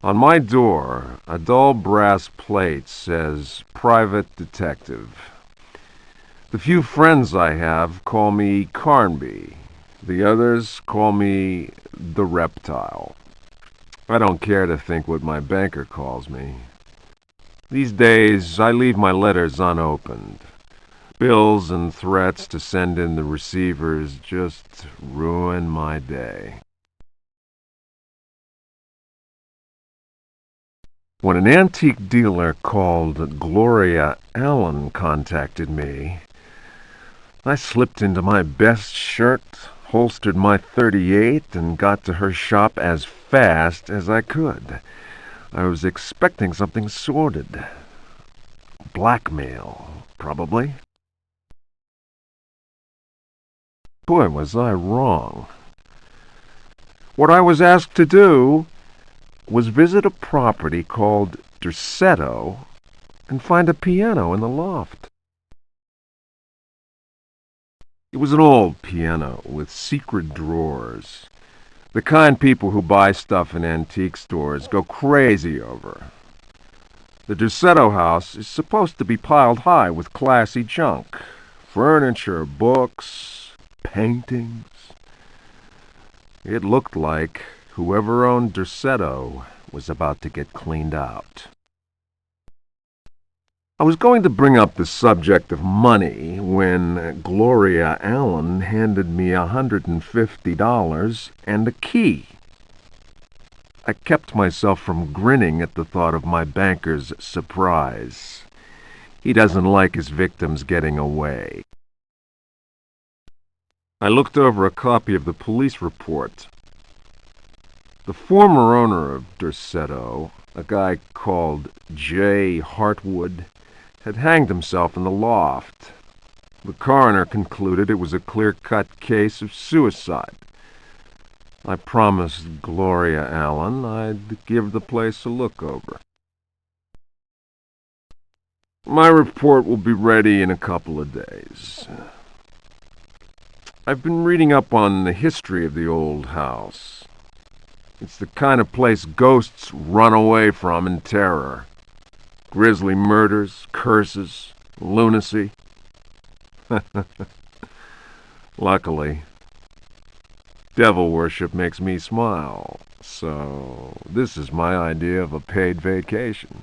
On my door, a dull brass plate says Private Detective. The few friends I have call me Carnby. The others call me the Reptile. I don't care to think what my banker calls me. These days, I leave my letters unopened. Bills and threats to send in the receivers just ruin my day. When an antique dealer called Gloria Allen contacted me, I slipped into my best shirt, holstered my .38, and got to her shop as fast as I could. I was expecting something sordid. Blackmail, probably. Boy, was I wrong. What I was asked to do was visit a property called Derceto and find a piano in the loft. It was an old piano with secret drawers. The kind people who buy stuff in antique stores go crazy over. The Derceto house is supposed to be piled high with classy junk. Furniture, books, paintings. It looked like whoever owned Derceto was about to get cleaned out. I was going to bring up the subject of money when Gloria Allen handed me $150 and a key. I kept myself from grinning at the thought of my banker's surprise. He doesn't like his victims getting away. I looked over a copy of the police report. The former owner of Derceto, a guy called J. Hartwood, had hanged himself in the loft. The coroner concluded it was a clear-cut case of suicide. I promised Gloria Allen I'd give the place a look over. My report will be ready in a couple of days. I've been reading up on the history of the old house. It's the kind of place ghosts run away from in terror. Grisly murders, curses, lunacy. Luckily, devil worship makes me smile, so this is my idea of a paid vacation.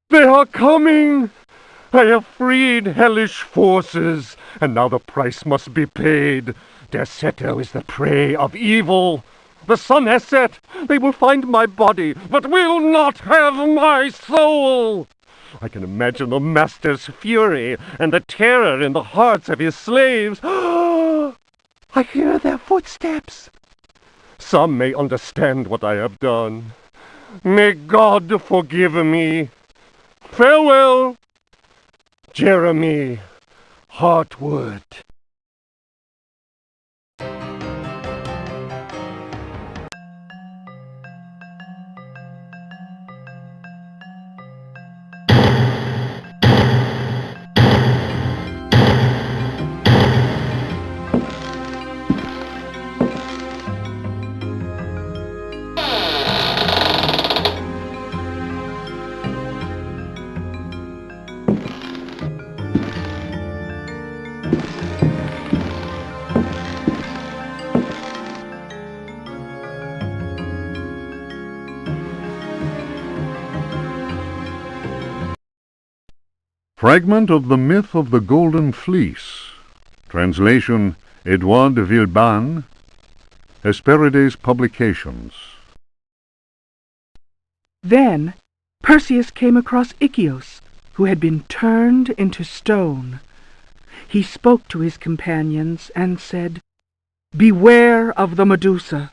They are coming! I have freed hellish forces, and now the price must be paid. Der Seto is the prey of evil. The sun has set. They will find my body, but will not have my soul. I can imagine the master's fury and the terror in the hearts of his slaves. I hear their footsteps. Some may understand what I have done. May God forgive me. Farewell, Jeremy Hartwood. Fragment of the Myth of the Golden Fleece. Translation Edouard de Villeban. Hesperides Publications. Then Perseus came across Ichios, who had been turned into stone. He spoke to his companions and said, "Beware of the Medusa.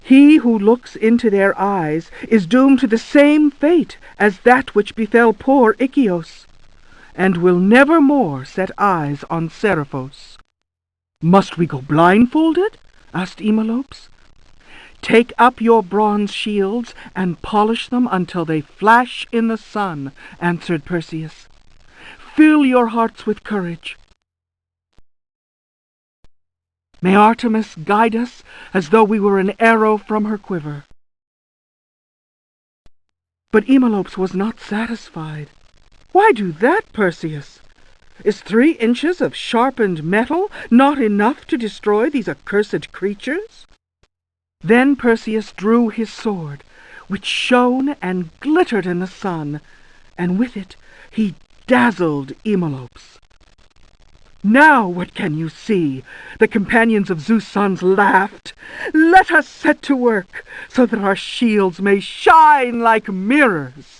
He who looks into their eyes is doomed to the same fate as that which befell poor Ichios, and will never more set eyes on Seriphos." "Must we go blindfolded?" asked Emelopes. "Take up your bronze shields and polish them until they flash in the sun," answered Perseus. "Fill your hearts with courage. May Artemis guide us as though we were an arrow from her quiver." But Emelopes was not satisfied. "Why do that, Perseus? Is 3 inches of sharpened metal not enough to destroy these accursed creatures?" Then Perseus drew his sword, which shone and glittered in the sun, and with it he dazzled Emelopes. "Now what can you see?" the companions of Zeus' sons laughed. "Let us set to work, so that our shields may shine like mirrors."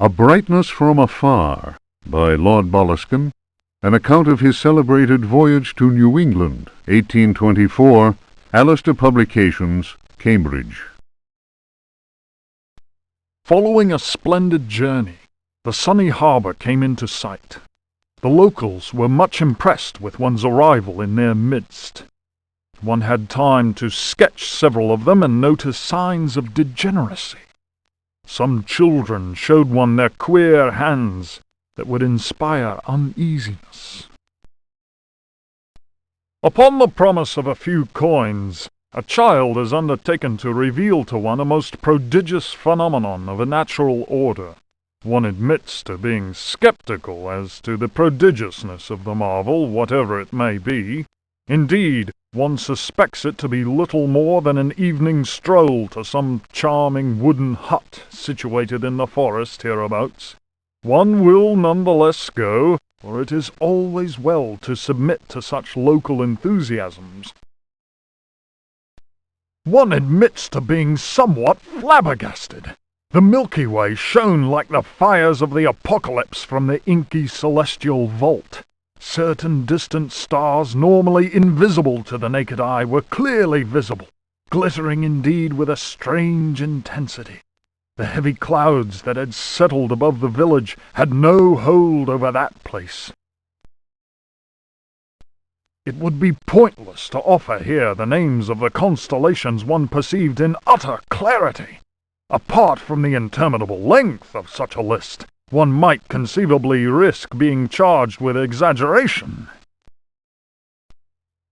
A Brightness from Afar, by Lord Boleskine, an account of his celebrated voyage to New England, 1824, Alistair Publications, Cambridge. Following a splendid journey, the sunny harbour came into sight. The locals were much impressed with one's arrival in their midst. One had time to sketch several of them and notice signs of degeneracy. Some children showed one their queer hands that would inspire uneasiness. Upon the promise of a few coins, a child has undertaken to reveal to one a most prodigious phenomenon of a natural order. One admits to being skeptical as to the prodigiousness of the marvel, whatever it may be. Indeed, one suspects it to be little more than an evening stroll to some charming wooden hut situated in the forest hereabouts. One will none the less go, for it is always well to submit to such local enthusiasms. One admits to being somewhat flabbergasted. The Milky Way shone like the fires of the apocalypse from the inky celestial vault. Certain distant stars, normally invisible to the naked eye, were clearly visible, glittering indeed with a strange intensity. The heavy clouds that had settled above the village had no hold over that place. It would be pointless to offer here the names of the constellations one perceived in utter clarity. Apart from the interminable length of such a list, one might conceivably risk being charged with exaggeration.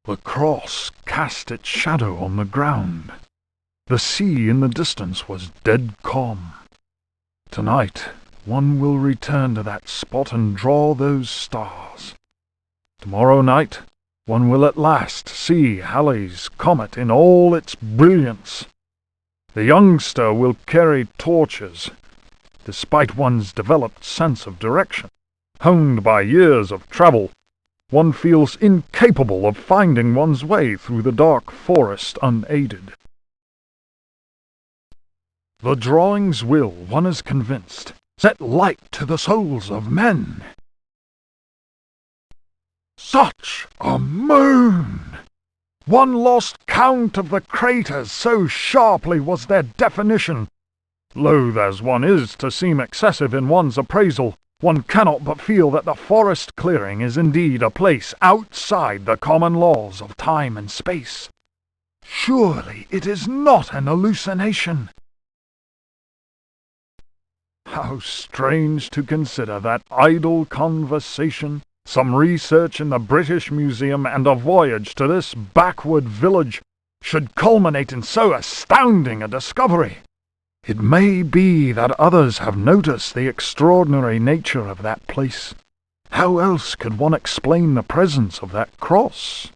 The cross cast its shadow on the ground. The sea in the distance was dead calm. Tonight, one will return to that spot and draw those stars. Tomorrow night, one will at last see Halley's comet in all its brilliance. The youngster will carry torches, despite one's developed sense of direction. Honed by years of travel, one feels incapable of finding one's way through the dark forest unaided. The drawings will, one is convinced, set light to the souls of men. Such a moon! One lost count of the craters, so sharply was their definition. Loath as one is to seem excessive in one's appraisal, one cannot but feel that the forest clearing is indeed a place outside the common laws of time and space. Surely it is not an hallucination. How strange to consider that idle conversation, some research in the British Museum, and a voyage to this backward village should culminate in so astounding a discovery. It may be that others have noticed the extraordinary nature of that place. How else could one explain the presence of that cross?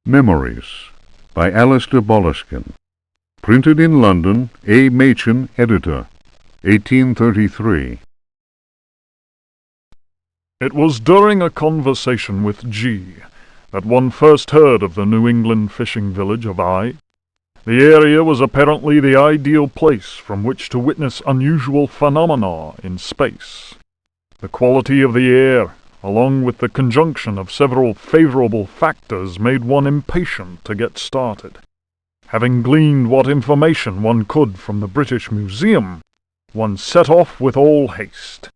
Memories by Alistair Boleskine. Printed in London, A. Machin, editor, 1833. It was during a conversation with G that one first heard of the New England fishing village of I. The area was apparently the ideal place from which to witness unusual phenomena in space. The quality of the air, along with the conjunction of several favorable factors, made one impatient to get started. Having gleaned what information one could from the British Museum, one set off with all haste.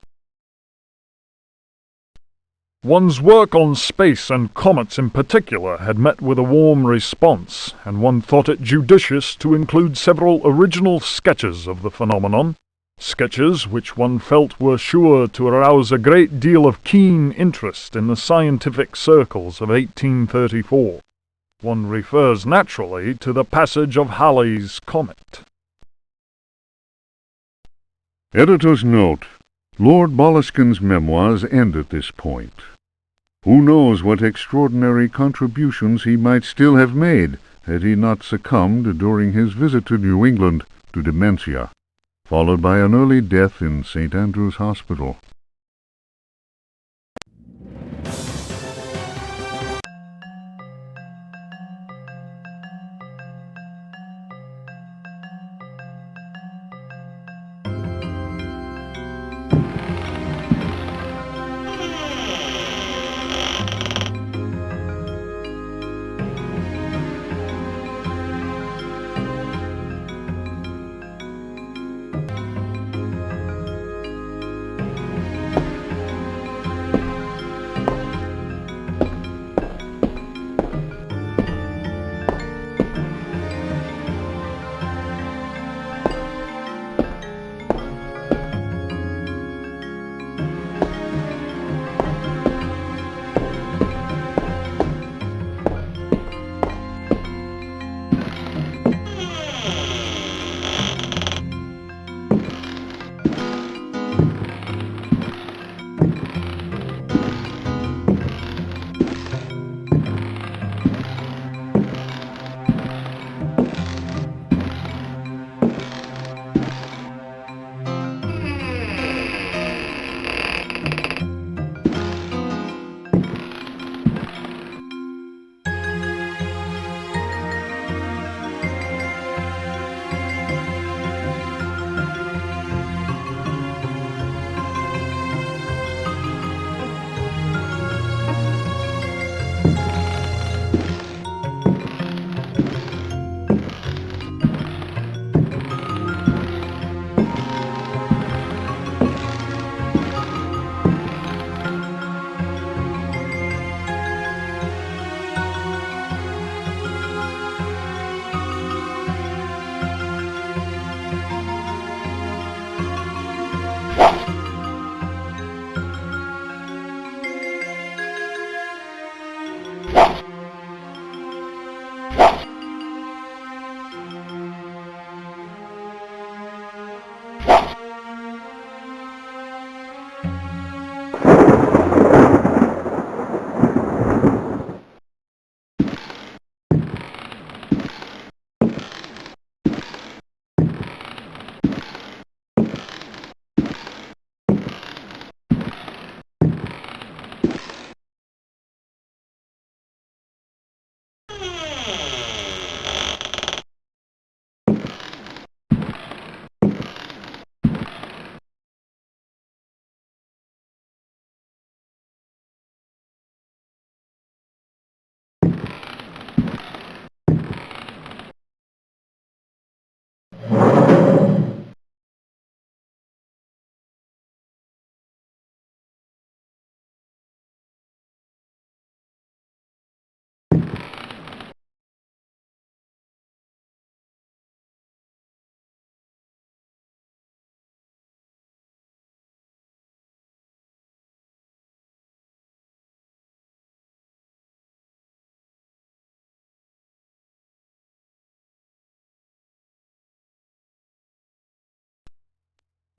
One's work on space and comets in particular had met with a warm response, and one thought it judicious to include several original sketches of the phenomenon, sketches which one felt were sure to arouse a great deal of keen interest in the scientific circles of 1834. One refers naturally to the passage of Halley's comet. Editor's note: Lord Boleskine's memoirs end at this point. Who knows what extraordinary contributions he might still have made had he not succumbed during his visit to New England to dementia, followed by an early death in St. Andrew's Hospital.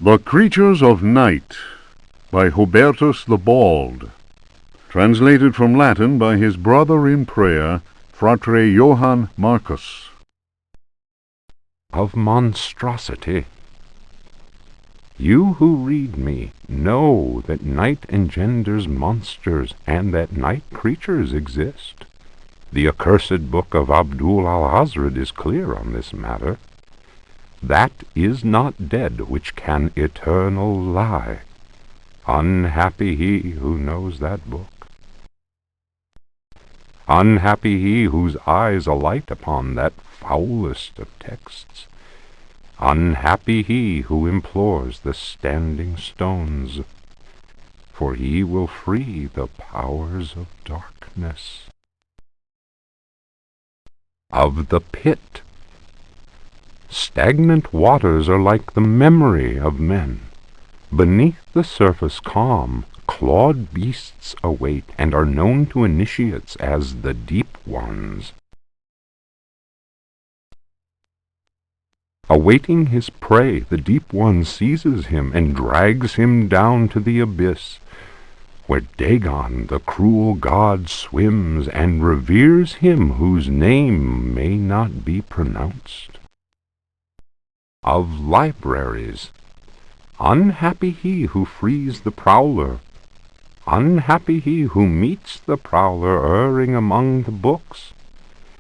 The Creatures of Night by Hubertus the Bald. Translated from Latin by his brother in prayer, Fratre Johann Marcus. Of monstrosity. You who read me know that night engenders monsters, and that night creatures exist. The accursed book of Abdul al-Hazred is clear on this matter. That is not dead which can eternal lie. Unhappy he who knows that book. Unhappy he whose eyes alight upon that foulest of texts. Unhappy he who implores the standing stones, for he will free the powers of darkness. Of the pit. Stagnant waters are like the memory of men. Beneath the surface calm, clawed beasts await, and are known to initiates as the deep ones. Awaiting his prey, the deep one seizes him and drags him down to the abyss, where Dagon, the cruel god, swims and reveres him whose name may not be pronounced. Of libraries. Unhappy he who frees the prowler. Unhappy he who meets the prowler erring among the books.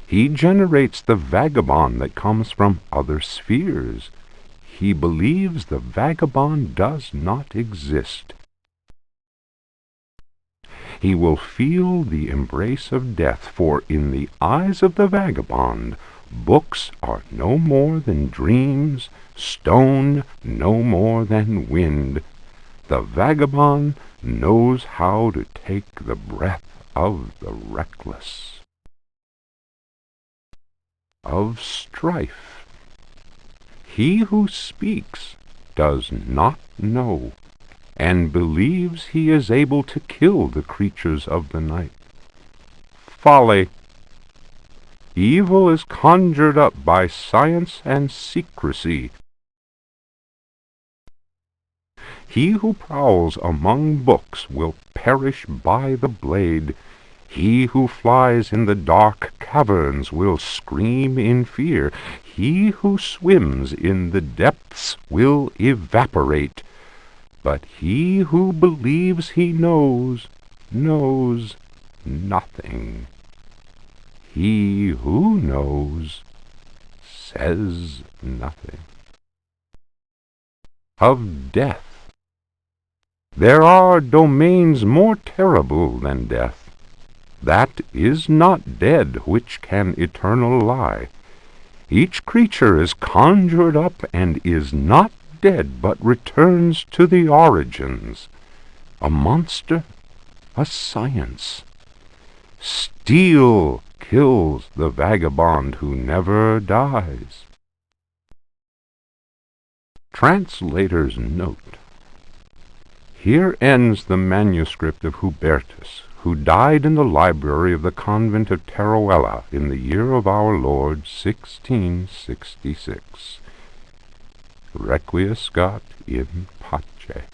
He generates the vagabond that comes from other spheres. He believes the vagabond does not exist. He will feel the embrace of death, for in the eyes of the vagabond, books are no more than dreams, stone no more than wind. The vagabond knows how to take the breath of the reckless. Of strife. He who speaks does not know, and believes he is able to kill the creatures of the night. Folly. Evil is conjured up by science and secrecy. He who prowls among books will perish by the blade. He who flies in the dark caverns will scream in fear. He who swims in the depths will evaporate. But he who believes he knows nothing. He who knows says nothing. Of death. There are domains more terrible than death. That is not dead which can eternal lie. Each creature is conjured up and is not dead, but returns to the origins. A monster, a science. Steel kills the vagabond who never dies. Translator's note. Here ends the manuscript of Hubertus, who died in the library of the convent of Teruel in the year of our Lord 1666. Requiescat in pace.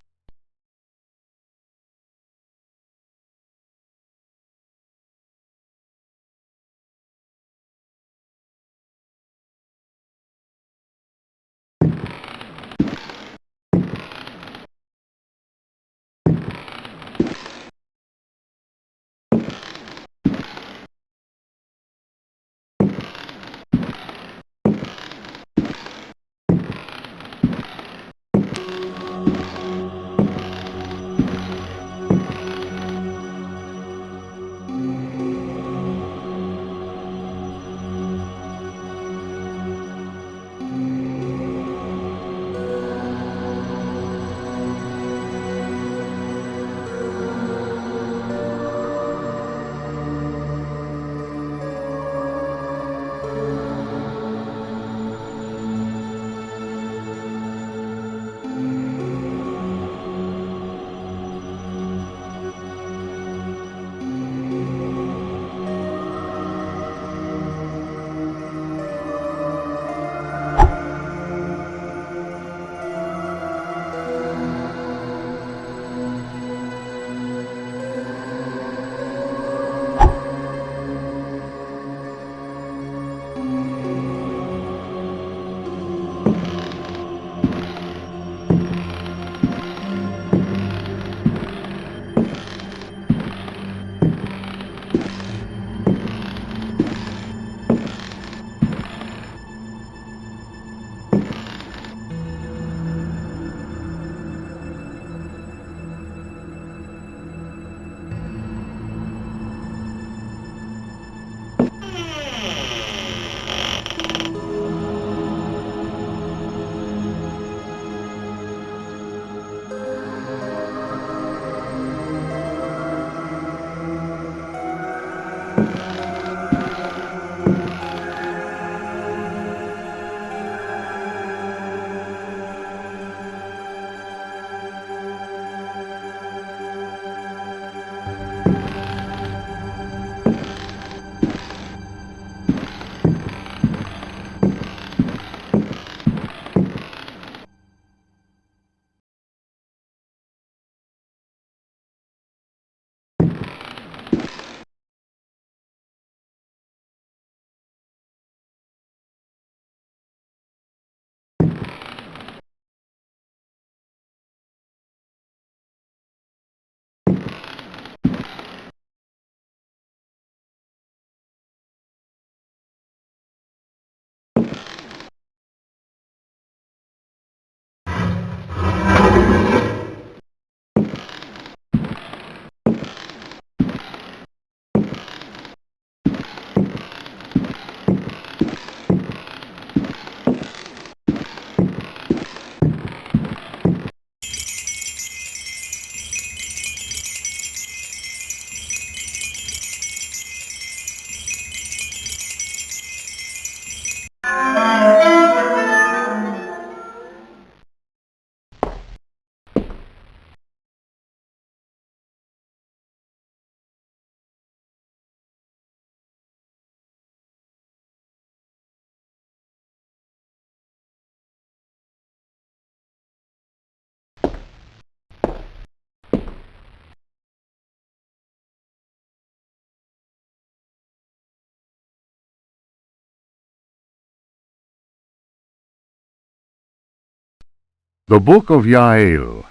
The Book of Yael,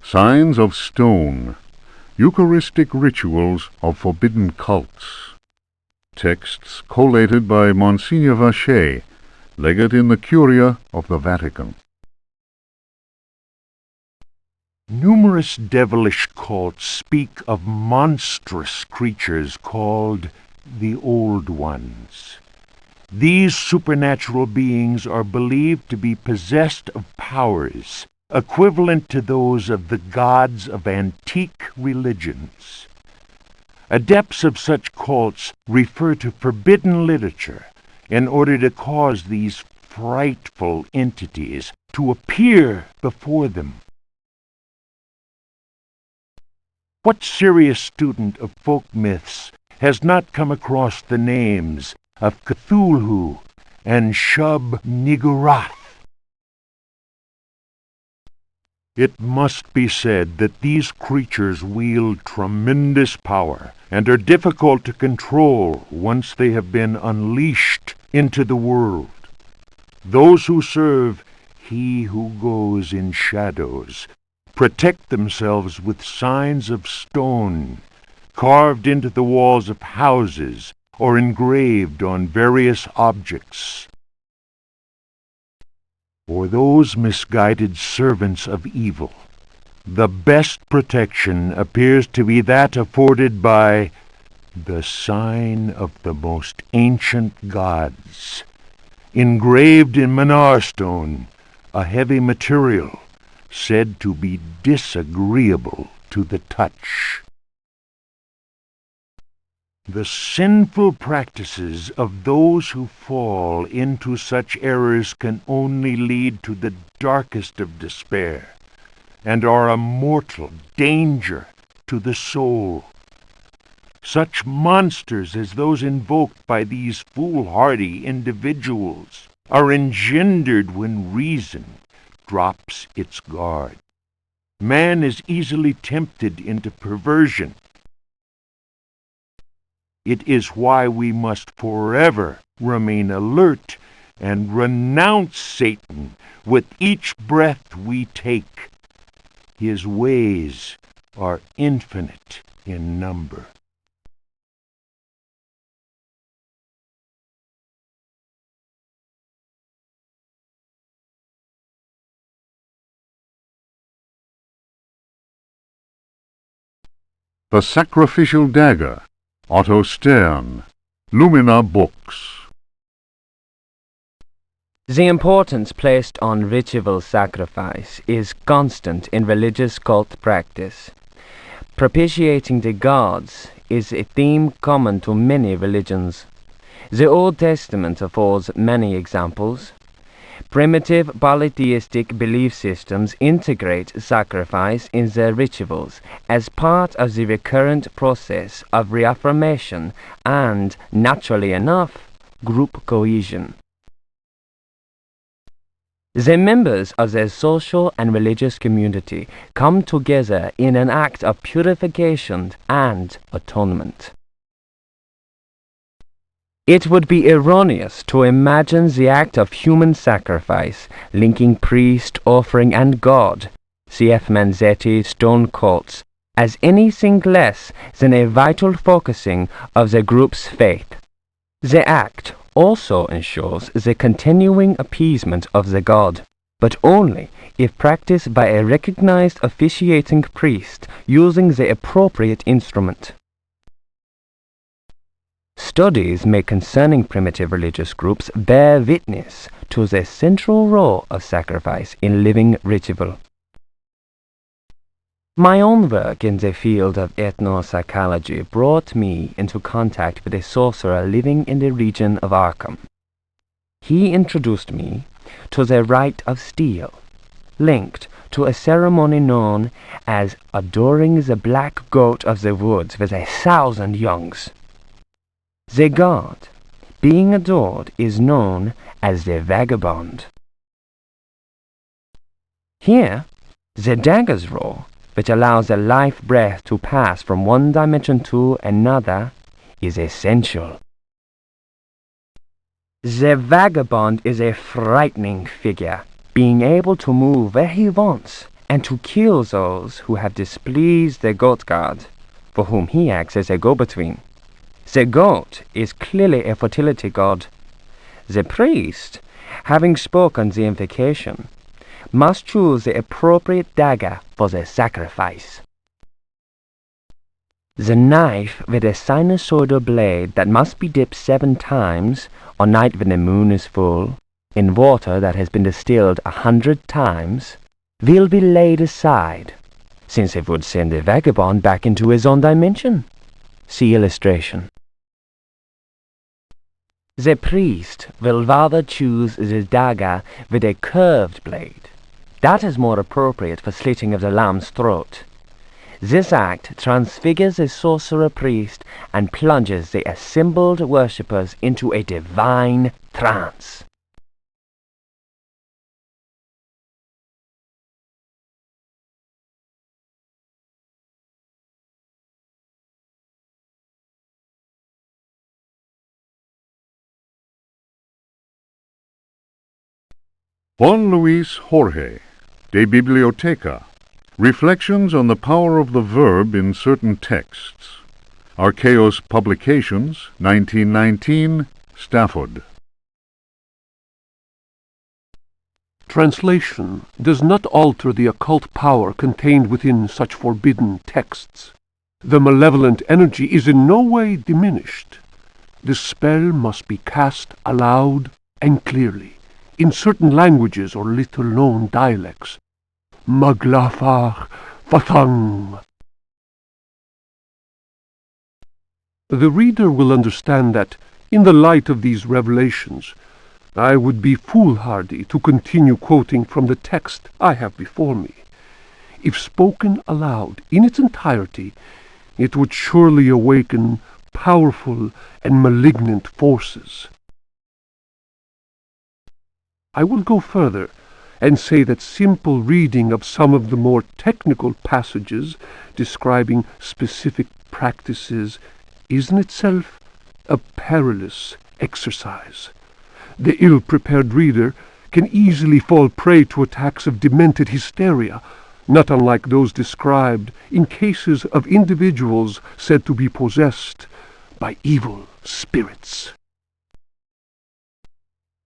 Signs of Stone, Eucharistic Rituals of Forbidden Cults. Texts collated by Monsignor Vacher, Legate in the Curia of the Vatican. Numerous devilish cults speak of monstrous creatures called the Old Ones. These supernatural beings are believed to be possessed of powers equivalent to those of the gods of antique religions. Adepts of such cults refer to forbidden literature in order to cause these frightful entities to appear before them. What serious student of folk myths has not come across the names of Cthulhu and Shub-Niggurath? It must be said that these creatures wield tremendous power and are difficult to control once they have been unleashed into the world. Those who serve He who goes in shadows protect themselves with signs of stone, carved into the walls of houses or engraved on various objects. For those misguided servants of evil, the best protection appears to be that afforded by the sign of the most ancient gods, engraved in Manar stone, a heavy material said to be disagreeable to the touch. The sinful practices of those who fall into such errors can only lead to the darkest of despair, and are a mortal danger to the soul. Such monsters as those invoked by these foolhardy individuals are engendered when reason drops its guard. Man is easily tempted into perversion. It is why we must forever remain alert and renounce Satan with each breath we take. His ways are infinite in number. The Sacrificial Dagger, Otto Stern, Lumina Books. The importance placed on ritual sacrifice is constant in religious cult practice. Propitiating the gods is a theme common to many religions. The Old Testament affords many examples. Primitive polytheistic belief systems integrate sacrifice in their rituals as part of the recurrent process of reaffirmation and, naturally enough, group cohesion. The members of their social and religious community come together in an act of purification and atonement. It would be erroneous to imagine the act of human sacrifice linking priest, offering, and God, C.F. Manzetti, stone cults, as anything less than a vital focusing of the group's faith. The act also ensures the continuing appeasement of the god, but only if practiced by a recognized officiating priest using the appropriate instrument. Studies made concerning primitive religious groups bear witness to the central role of sacrifice in living ritual. My own work in the field of ethnopsychology brought me into contact with a sorcerer living in the region of Arkham. He introduced me to the rite of steel, linked to a ceremony known as adoring the black goat of the woods with 1,000 youngs. The god being adored is known as the vagabond. Here, the dagger's role, which allows the life breath to pass from one dimension to another, is essential. The vagabond is a frightening figure, being able to move where he wants and to kill those who have displeased the goat god, for whom he acts as a go-between. The goat is clearly a fertility god. The priest, having spoken the invocation, must choose the appropriate dagger for the sacrifice. The knife with a sinusoidal blade that must be dipped 7 times, on night when the moon is full, in water that has been distilled 100 times, will be laid aside, since it would send the vagabond back into his own dimension. See illustration. The priest will rather choose the dagger with a curved blade. That is more appropriate for slitting of the lamb's throat. This act transfigures the sorcerer priest and plunges the assembled worshippers into a divine trance. Juan Luis Jorge, de Biblioteca. Reflections on the Power of the Verb in Certain Texts. Archaeos Publications, 1919, Stafford. Translation does not alter the occult power contained within such forbidden texts. The malevolent energy is in no way diminished. The spell must be cast aloud and clearly, in certain languages or little-known dialects. Maglafar Fathang. The reader will understand that, in the light of these revelations, I would be foolhardy to continue quoting from the text I have before me. If spoken aloud in its entirety, it would surely awaken powerful and malignant forces. I will go further and say that simple reading of some of the more technical passages describing specific practices is in itself a perilous exercise. The ill-prepared reader can easily fall prey to attacks of demented hysteria, not unlike those described in cases of individuals said to be possessed by evil spirits.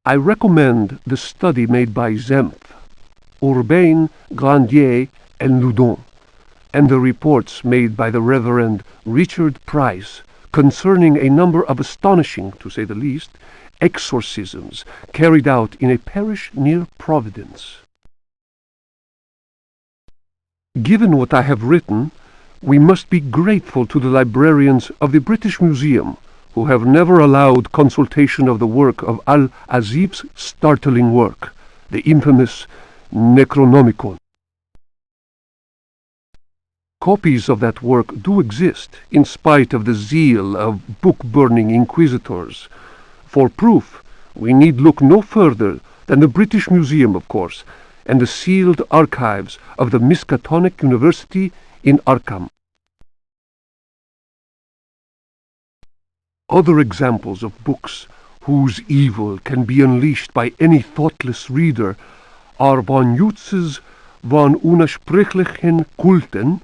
I recommend the study made by Zempf, Urbain, Grandier, and Loudon, and the reports made by the Reverend Richard Price concerning a number of astonishing, to say the least, exorcisms carried out in a parish near Providence. Given what I have written, we must be grateful to the librarians of the British Museum, who have never allowed consultation of the work of Al-Azif's startling work, the infamous Necronomicon. Copies of that work do exist, in spite of the zeal of book-burning inquisitors. For proof, we need look no further than the British Museum, of course, and the sealed archives of the Miskatonic University in Arkham. Other examples of books whose evil can be unleashed by any thoughtless reader are von Jutz's von Unersprechlichen Kulten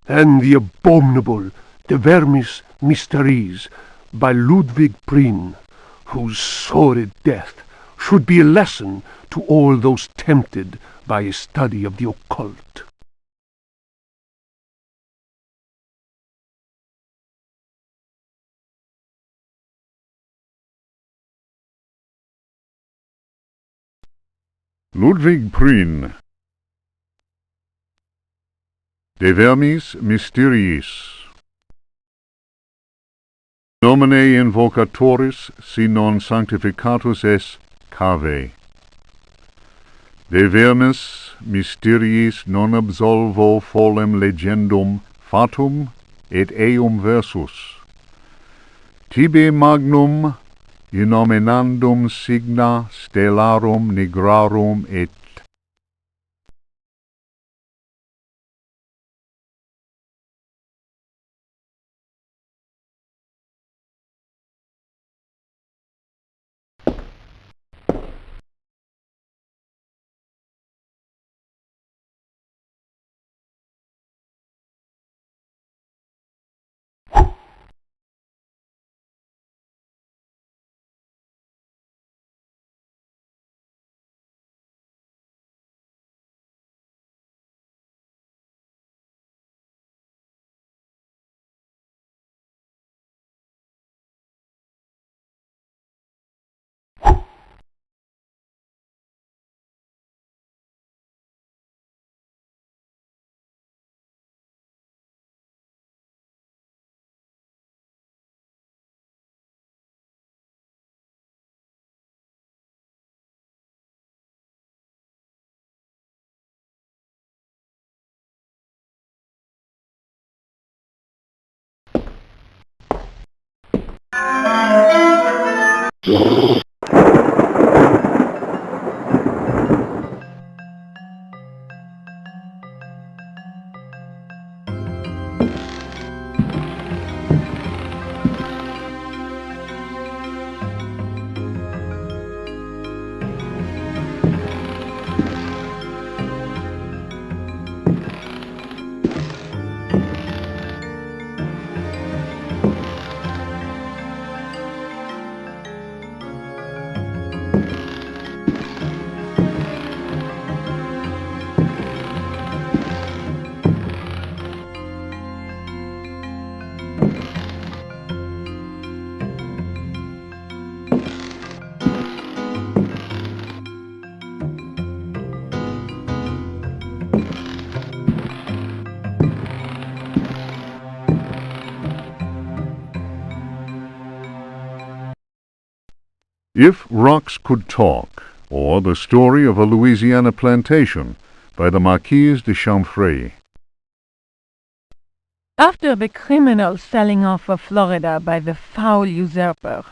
and the abominable De Vermis Mysteries by Ludwig Prien, whose sordid death should be a lesson to all those tempted by a study of the occult. Ludwig Prien, De Vermis Mysteriis. Nomine invocatoris si non sanctificatus es cave. De vermis mysteriis non absolvo folem legendum fatum et eum versus. Tibi magnum innominandum signa stellarum nigrarum et If Rocks Could Talk, or The Story of a Louisiana Plantation, by the Marquise de Chamfray. After the criminal selling off of Florida by the foul usurper,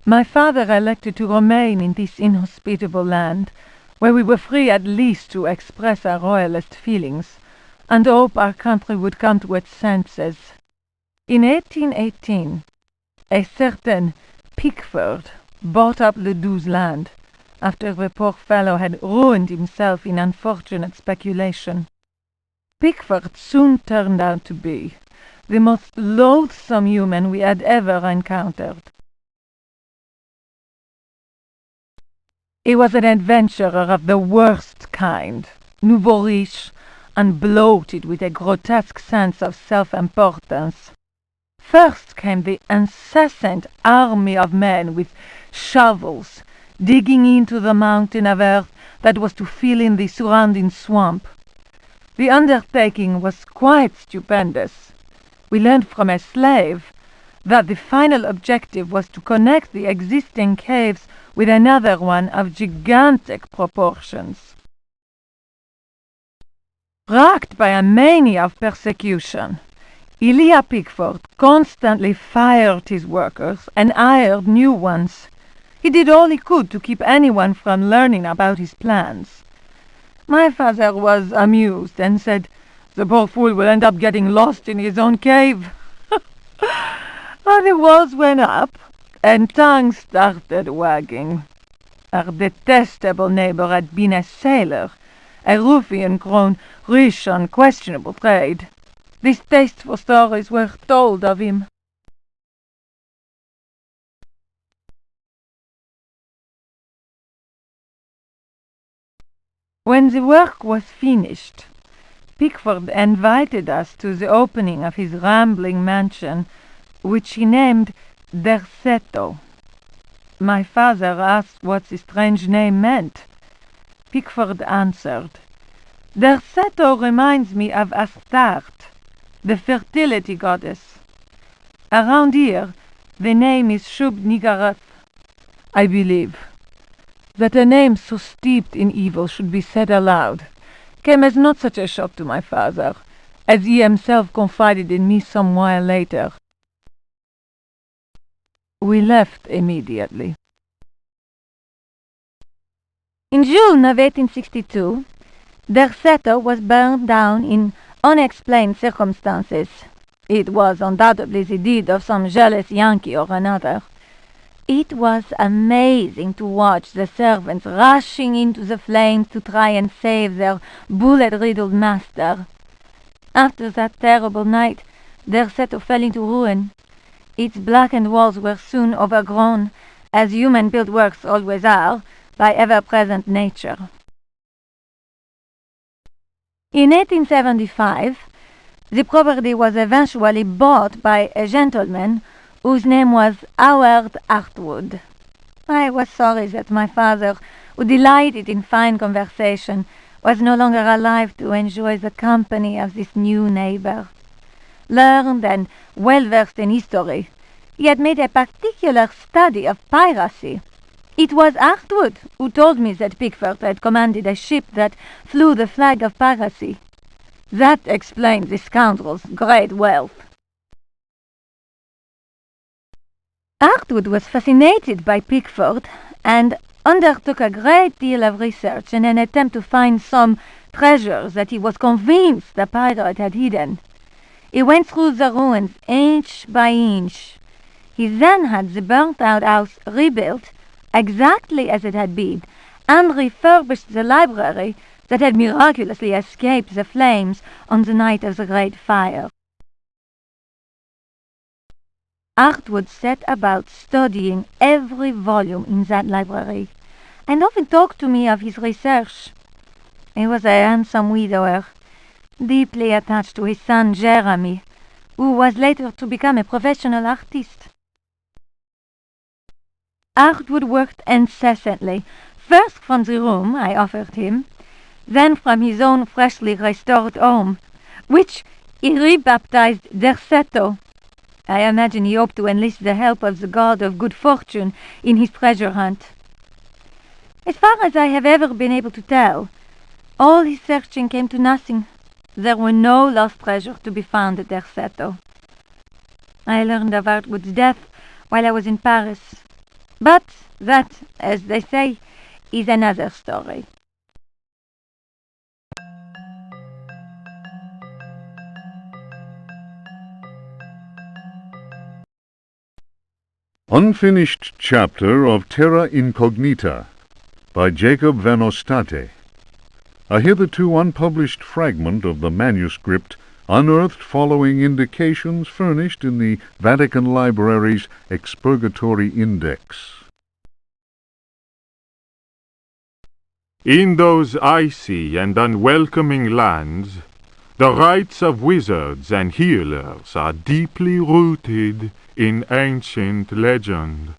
my father elected to remain in this inhospitable land, where we were free at least to express our royalist feelings, and hope our country would come to its senses. In 1818, a certain Pickford bought up Ledoux's land, after the poor fellow had ruined himself in unfortunate speculation. Pickford soon turned out to be the most loathsome human we had ever encountered. He was an adventurer of the worst kind, nouveau riche, and bloated with a grotesque sense of self-importance. First came the incessant army of men with shovels, digging into the mountain of earth that was to fill in the surrounding swamp. The undertaking was quite stupendous. We learned from a slave that the final objective was to connect the existing caves with another one of gigantic proportions. Racked by a mania of persecution, Elia Pickford constantly fired his workers and hired new ones. He did all he could to keep anyone from learning about his plans. My father was amused and said, "The poor fool will end up getting lost in his own cave." But the walls went up, and tongues started wagging. Our detestable neighbor had been a sailor, a ruffian grown rich on questionable trade. Distasteful stories were told of him. When the work was finished, Pickford invited us to the opening of his rambling mansion, which he named Derceto. My father asked what the strange name meant. Pickford answered, "Derceto reminds me of Astarte, the fertility goddess. Around here, the name is Shub-Niggurath. I believe that a name so steeped in evil should be said aloud came as not such a shock to my father, as he himself confided in me some while later." We left immediately. In June of 1862, Derceto was burned down in unexplained circumstances. It was undoubtedly the deed of some jealous Yankee or another. It was amazing to watch the servants rushing into the flames to try and save their bullet-riddled master. After that terrible night, Derceto fell into ruin. Its blackened walls were soon overgrown, as human-built works always are, by ever-present nature. In 1875, the property was eventually bought by a gentleman whose name was Howard Hartwood. I was sorry that my father, who delighted in fine conversation, was no longer alive to enjoy the company of this new neighbor. Learned and well-versed in history, he had made a particular study of piracy. It was Hartwood who told me that Pickford had commanded a ship that flew the flag of piracy. That explained the scoundrel's great wealth. Artwood was fascinated by Pickford and undertook a great deal of research in an attempt to find some treasures that he was convinced the pirate had hidden. He went through the ruins inch by inch. He then had the burnt-out house rebuilt exactly as it had been, and refurbished the library that had miraculously escaped the flames on the night of the Great Fire. Artwood set about studying every volume in that library, and often talked to me of his research. He was a handsome widower, deeply attached to his son Jeremy, who was later to become a professional artist. Artwood worked incessantly, first from the room I offered him, then from his own freshly restored home, which he rebaptized Derceto. I imagine he hoped to enlist the help of the god of good fortune in his treasure hunt. As far as I have ever been able to tell, all his searching came to nothing. There were no lost treasures to be found at Derceto. I learned of Artwood's death while I was in Paris, but that, as they say, is another story. Unfinished Chapter of Terra Incognita by Jacob van Ostade, a hitherto unpublished fragment of the manuscript unearthed following indications furnished in the Vatican Library's Expurgatory Index. In those icy and unwelcoming lands, the rites of wizards and healers are deeply rooted in ancient legend.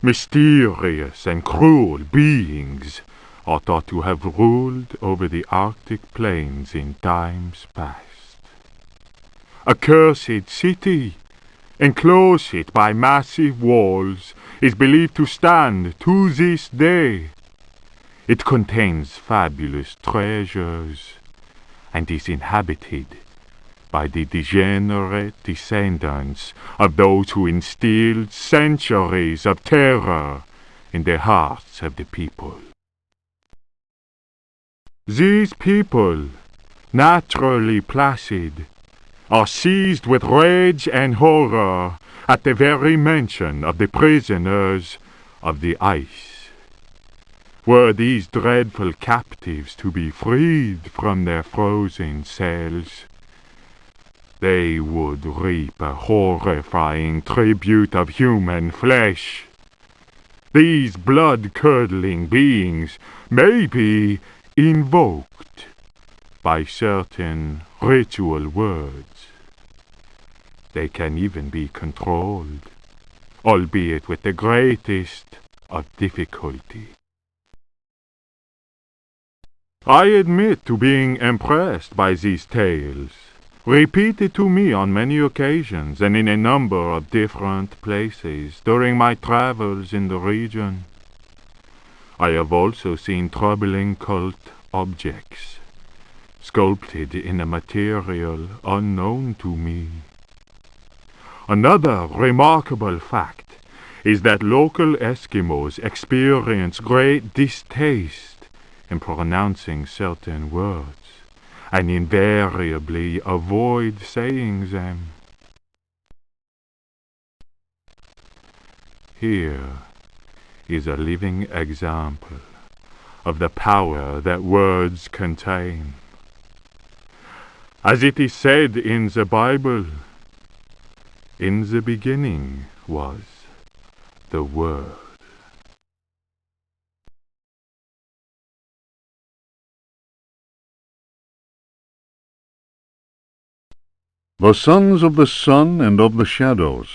Mysterious and cruel beings are thought to have ruled over the Arctic plains in times past. A cursed city, enclosed by massive walls, is believed to stand to this day. It contains fabulous treasures and is inhabited by the degenerate descendants of those who instilled centuries of terror in the hearts of the people. These people, naturally placid, are seized with rage and horror at the very mention of the prisoners of the ice. Were these dreadful captives to be freed from their frozen cells, they would reap a horrifying tribute of human flesh. These blood-curdling beings may be invoked by certain ritual words. They can even be controlled, albeit with the greatest of difficulty. I admit to being impressed by these tales, repeated to me on many occasions and in a number of different places during my travels in the region. I have also seen troubling cult objects, sculpted in a material unknown to me. Another remarkable fact is that local Eskimos experience great distaste in pronouncing certain words, and invariably avoid saying them. Here is a living example of the power that words contain. As it is said in the Bible, in the beginning was the Word. The Sons of the Sun and of the Shadows.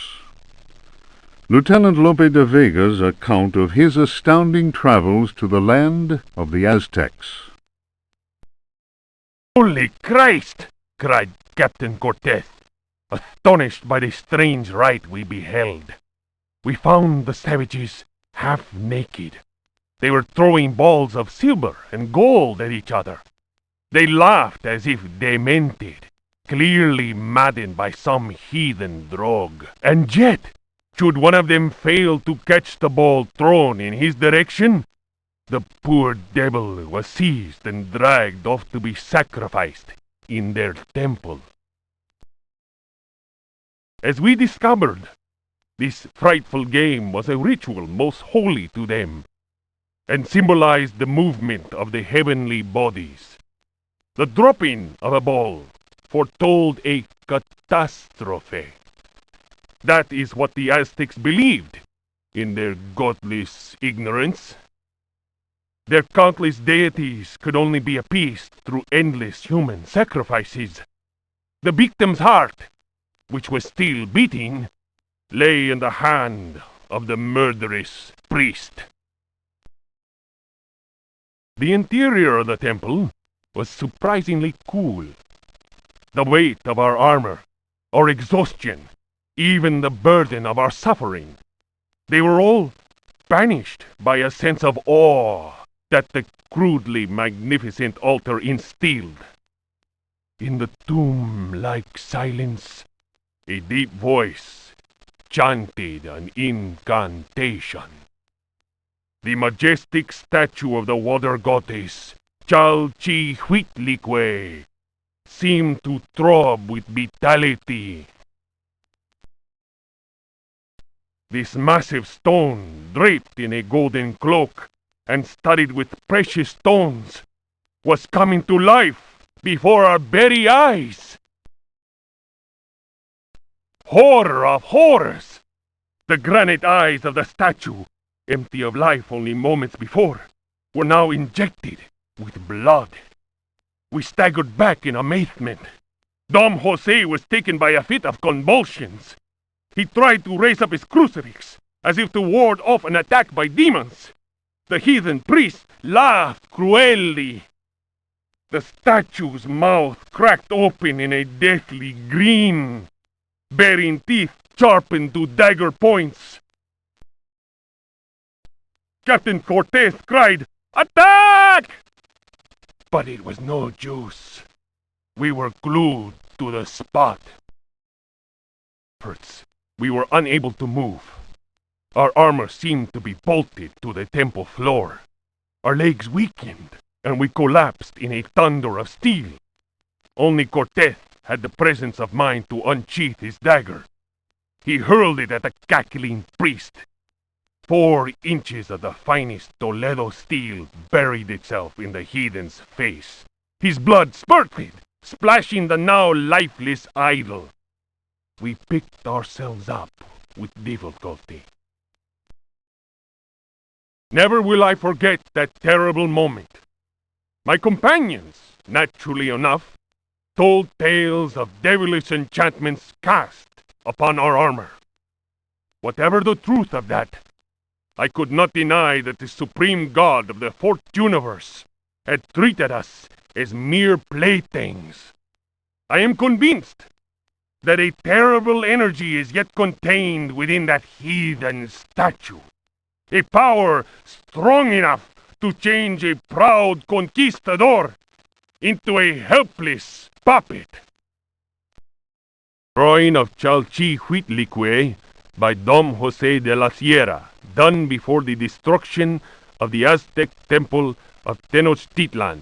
Lieutenant Lope de Vega's account of his astounding travels to the land of the Aztecs. "Holy Christ!" cried Captain Cortez, astonished by the strange rite we beheld. "We found the savages half naked. They were throwing balls of silver and gold at each other. They laughed as if demented, clearly maddened by some heathen drug. And yet Should one of them fail to catch the ball thrown in his direction, the poor devil was seized and dragged off to be sacrificed in their temple. As we discovered, this frightful game was a ritual most holy to them, and symbolized the movement of the heavenly bodies. The dropping of a ball foretold a catastrophe. That is what the Aztecs believed in their godless ignorance. Their countless deities could only be appeased through endless human sacrifices. The victim's heart, which was still beating, lay in the hand of the murderous priest. The interior of the temple was surprisingly cool. The weight of our armor, our exhaustion, even the burden of our suffering, they were all banished by a sense of awe that the crudely magnificent altar instilled. In the tomb-like silence, a deep voice chanted an incantation. The majestic statue of the water goddess, Chalchihuitlicue, seemed to throb with vitality. This massive stone, draped in a golden cloak and studded with precious stones, was coming to life before our very eyes. Horror of horrors! The granite eyes of the statue, empty of life only moments before, were now injected with blood. We staggered back in amazement. Dom Jose was taken by a fit of convulsions. He tried to raise up his crucifix, as if to ward off an attack by demons. The heathen priest laughed cruelly. The statue's mouth cracked open in a deathly grin, bearing teeth sharpened to dagger points. Captain Cortez cried, "Attack!" But it was no use. We were glued to the spot. We were unable to move. Our armor seemed to be bolted to the temple floor. Our legs weakened, and we collapsed in a thunder of steel. Only Cortez had the presence of mind to unsheath his dagger. He hurled it at the cackling priest. 4 inches of the finest Toledo steel buried itself in the heathen's face. His blood spurted, splashing the now lifeless idol. We picked ourselves up with difficulty. Never will I forget that terrible moment. My companions, naturally enough, told tales of devilish enchantments cast upon our armor. Whatever the truth of that, I could not deny that the supreme god of the fourth universe had treated us as mere playthings. I am convinced that a terrible energy is yet contained within that heathen statue. A power strong enough to change a proud conquistador into a helpless puppet. Drawing of Chalchihuitlicue by Dom Jose de la Sierra, done before the destruction of the Aztec temple of Tenochtitlan.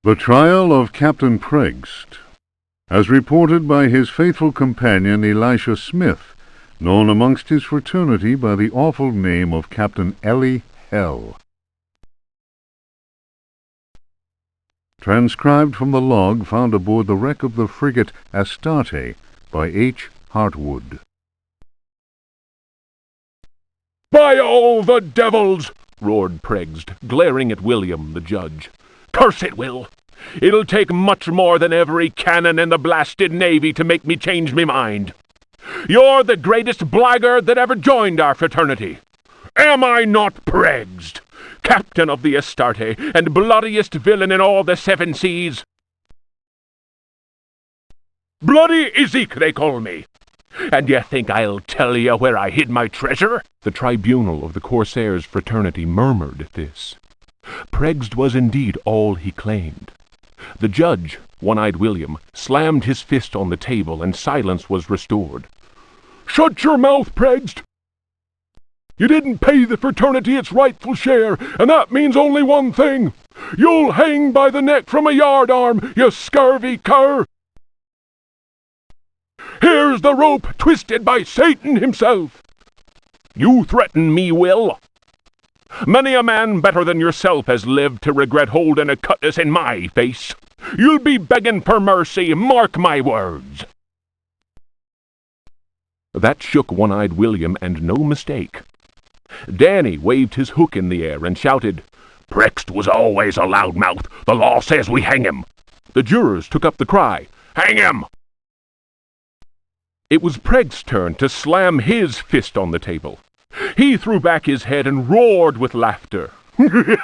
The Trial of Captain Prext, as reported by his faithful companion Elisha Smith, known amongst his fraternity by the awful name of Captain Ellie Hell. Transcribed from the log found aboard the wreck of the frigate Astarte by H. Hartwood. "By all the devils!" roared Prext, glaring at William, the judge. "Curse it, Will! It'll take much more than every cannon in the blasted navy to make me change me mind. You're the greatest blackguard that ever joined our fraternity. Am I not Prext, captain of the Astarte, and bloodiest villain in all the 7 seas? Bloody Ezek, they call me. And you think I'll tell you where I hid my treasure?" The tribunal of the Corsairs' fraternity murmured at this. Prext was indeed all he claimed. The judge, One-Eyed William, slammed his fist on the table, and silence was restored. "Shut your mouth, Prext! You didn't pay the fraternity its rightful share, and that means only one thing. You'll hang by the neck from a yardarm, you scurvy cur! Here's the rope twisted by Satan himself. You threaten me, Will? Many a man better than yourself has lived to regret holding a cutlass in my face. You'll be begging for mercy, mark my words." That shook One-Eyed William, and no mistake. Danny waved his hook in the air and shouted, "Prext was always a loudmouth. The law says we hang him." The jurors took up the cry, "Hang him!" It was Pregst's turn to slam his fist on the table. He threw back his head and roared with laughter. "You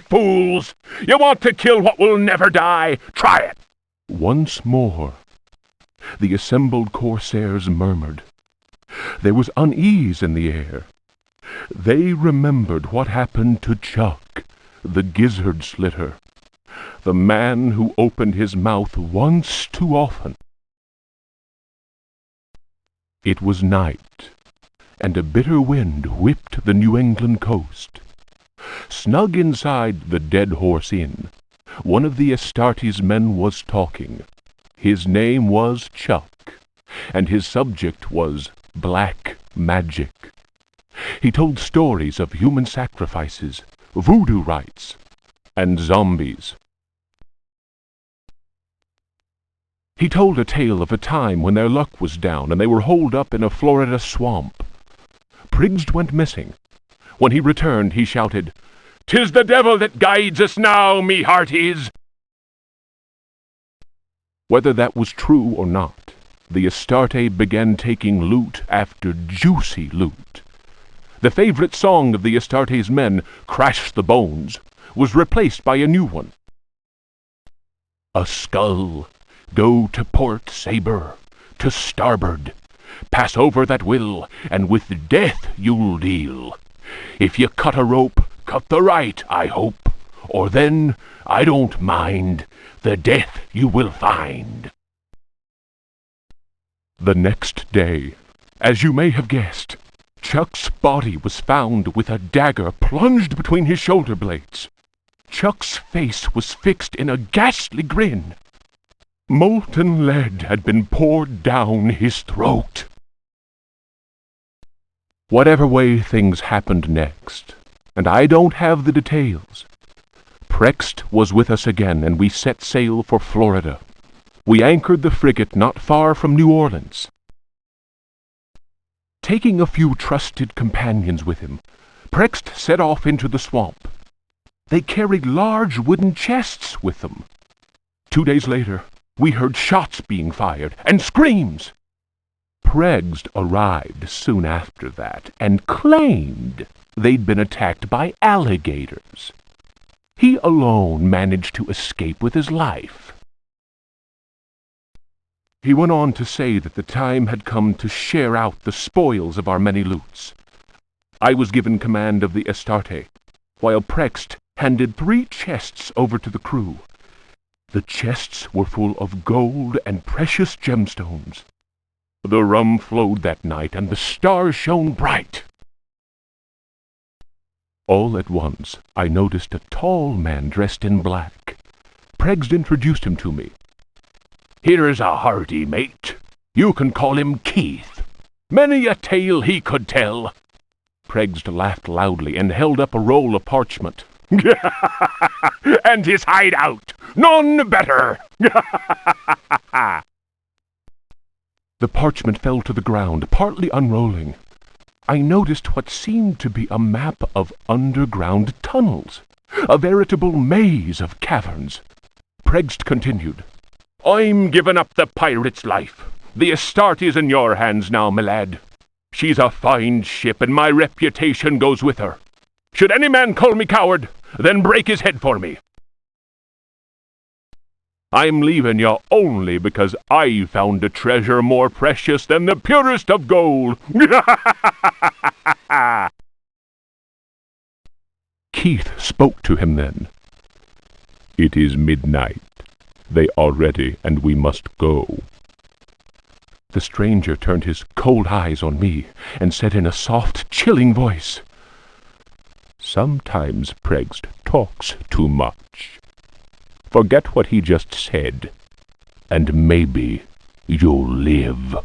fools! You want to kill what will never die? Try it!" Once more, the assembled Corsairs murmured. There was unease in the air. They remembered what happened to Chuck, the gizzard slitter, the man who opened his mouth once too often. It was night, and a bitter wind whipped the New England coast. Snug inside the Dead Horse Inn, one of the Astarte's men was talking. His name was Chuck, and his subject was black magic. He told stories of human sacrifices, voodoo rites, and zombies. He told a tale of a time when their luck was down and they were holed up in a Florida swamp. Prext went missing. When he returned, he shouted, "'Tis the devil that guides us now, me hearties!" Whether that was true or not, the Astarte began taking loot after juicy loot. The favorite song of the Astarte's men, "Crash the Bones," was replaced by a new one. "A skull, go to port, sabre, to starboard. Pass over that will, and with death you'll deal. If you cut a rope, cut the right, I hope, or then, I don't mind, the death you will find." The next day, as you may have guessed, Chuck's body was found with a dagger plunged between his shoulder blades. Chuck's face was fixed in a ghastly grin. Molten lead had been poured down his throat. Whatever way things happened next, and I don't have the details, Prext was with us again, and we set sail for Florida. We anchored the frigate not far from New Orleans. Taking a few trusted companions with him, Prext set off into the swamp. They carried large wooden chests with them. 2 days later, we heard shots being fired and screams. Prext arrived soon after that and claimed they'd been attacked by alligators. He alone managed to escape with his life. He went on to say that the time had come to share out the spoils of our many loots. I was given command of the Astarte, while Prext handed 3 chests over to the crew. The chests were full of gold and precious gemstones. The rum flowed that night, and the stars shone bright. All at once I noticed a tall man dressed in black. Pregged introduced him to me. "Here's a hearty mate. You can call him Keith. Many a tale he could tell." Pregged laughed loudly and held up a roll of parchment. "And his hideout, none better." The parchment fell to the ground, partly unrolling. I noticed what seemed to be a map of underground tunnels, a veritable maze of caverns. Pregged continued, "I'm giving up the pirate's life. The estate is in your hands now, my lad. She's a fine ship, and my reputation goes with her. Should any man call me coward, then break his head for me. I'm leaving you only because I found a treasure more precious than the purest of gold." Keith spoke to him then. "It is midnight. They are ready, and we must go." The stranger turned his cold eyes on me and said in a soft, chilling voice, "Sometimes Pregged talks too much. Forget what he just said, and maybe you'll live."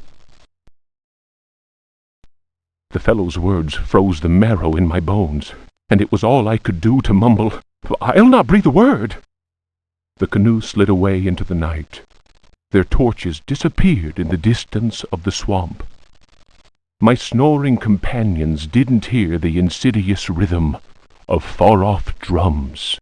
The fellow's words froze the marrow in my bones, and it was all I could do to mumble, "I'll not breathe a word." The canoe slid away into the night. Their torches disappeared in the distance of the swamp. My snoring companions didn't hear the insidious rhythm of far-off drums.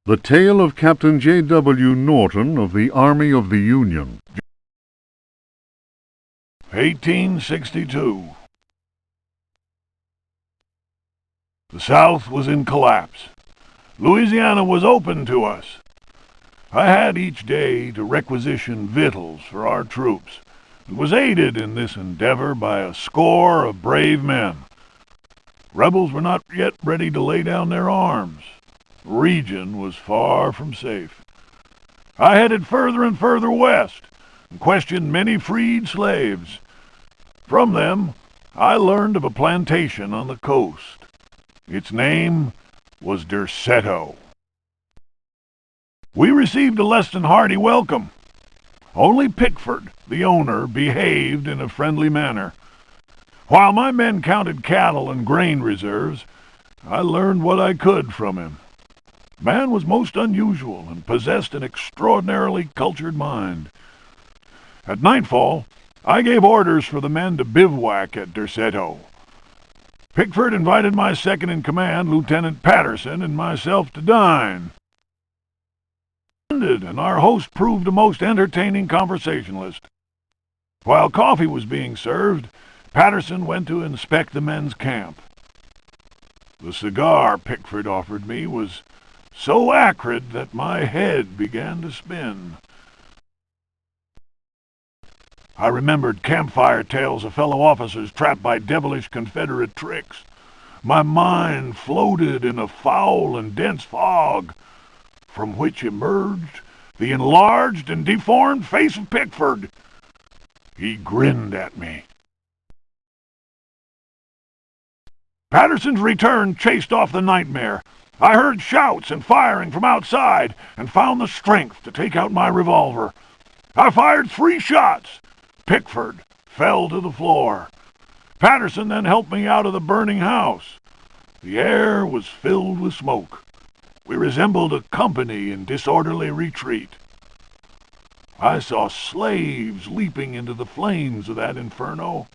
The Tale of Captain J.W. Norton of the Army of the Union. 1862. The South was in collapse. Louisiana was open to us. I had each day to requisition victuals for our troops, and was aided in this endeavor by a score of brave men. Rebels were not yet ready to lay down their arms. The region was far from safe. I headed further and further west, and questioned many freed slaves. From them, I learned of a plantation on the coast. Its name was Derceto. We received a less than hearty welcome. Only Pickford, the owner, behaved in a friendly manner. While my men counted cattle and grain reserves, I learned what I could from him. Man was most unusual and possessed an extraordinarily cultured mind. At nightfall, I gave orders for the men to bivouac at Derceto. Pickford invited my second-in-command, Lieutenant Patterson, and myself to dine. And our host proved a most entertaining conversationalist. While coffee was being served, Patterson went to inspect the men's camp. The cigar Pickford offered me was so acrid that my head began to spin. I remembered campfire tales of fellow officers trapped by devilish Confederate tricks. My mind floated in a foul and dense fog, from which emerged the enlarged and deformed face of Pickford. He grinned at me. Patterson's return chased off the nightmare. I heard shouts and firing from outside, and found the strength to take out my revolver. I fired 3 shots. Pickford fell to the floor. Patterson then helped me out of the burning house. The air was filled with smoke. We resembled a company in disorderly retreat. I saw slaves leaping into the flames of that inferno.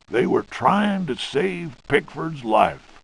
They were trying to save Pickford's life.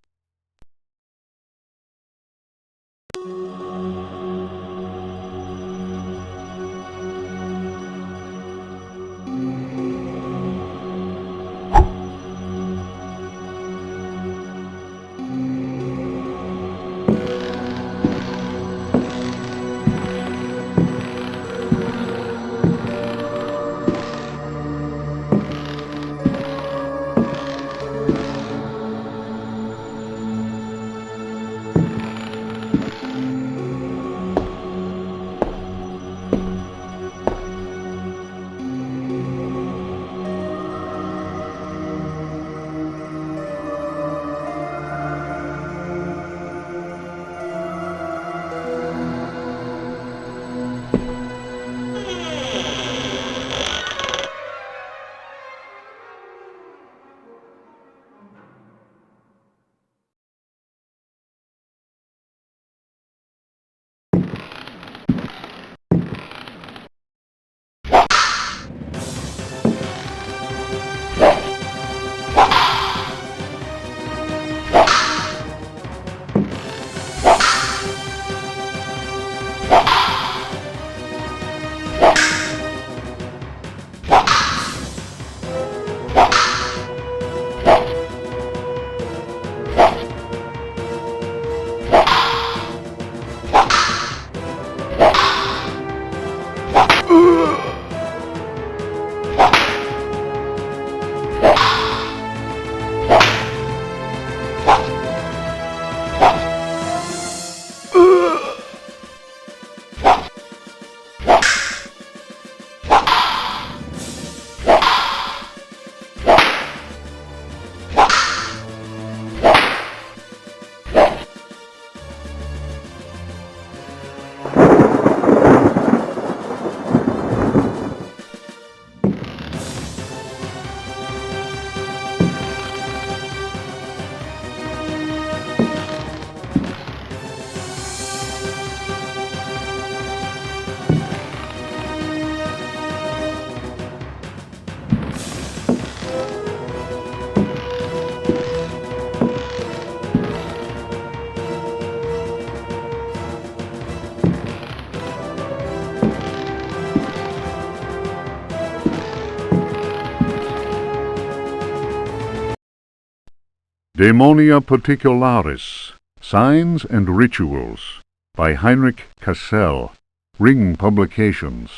Daemonia Particularis, Signs and Rituals, by Heinrich Cassel, Ring Publications.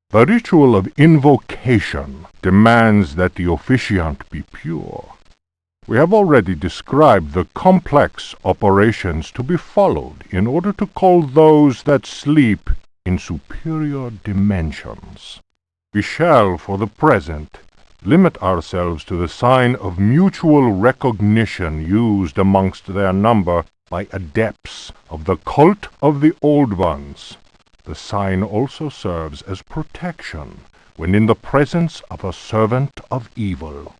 The ritual of invocation demands that the officiant be pure. We have already described the complex operations to be followed in order to call those that sleep in superior dimensions. We shall, for the present, limit ourselves to the sign of mutual recognition used amongst their number by adepts of the cult of the Old Ones. The sign also serves as protection when in the presence of a servant of evil.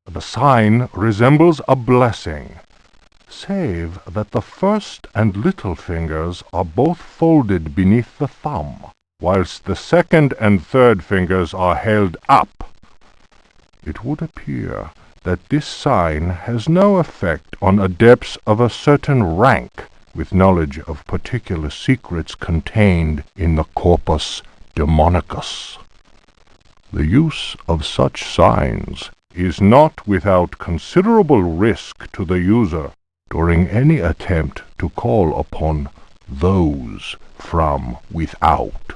The sign resembles a blessing, save that the first and little fingers are both folded beneath the thumb, whilst the second and third fingers are held up. It would appear that this sign has no effect on adepts of a certain rank, with knowledge of particular secrets contained in the corpus demonicus. The use of such signs is not without considerable risk to the user during any attempt to call upon those from without.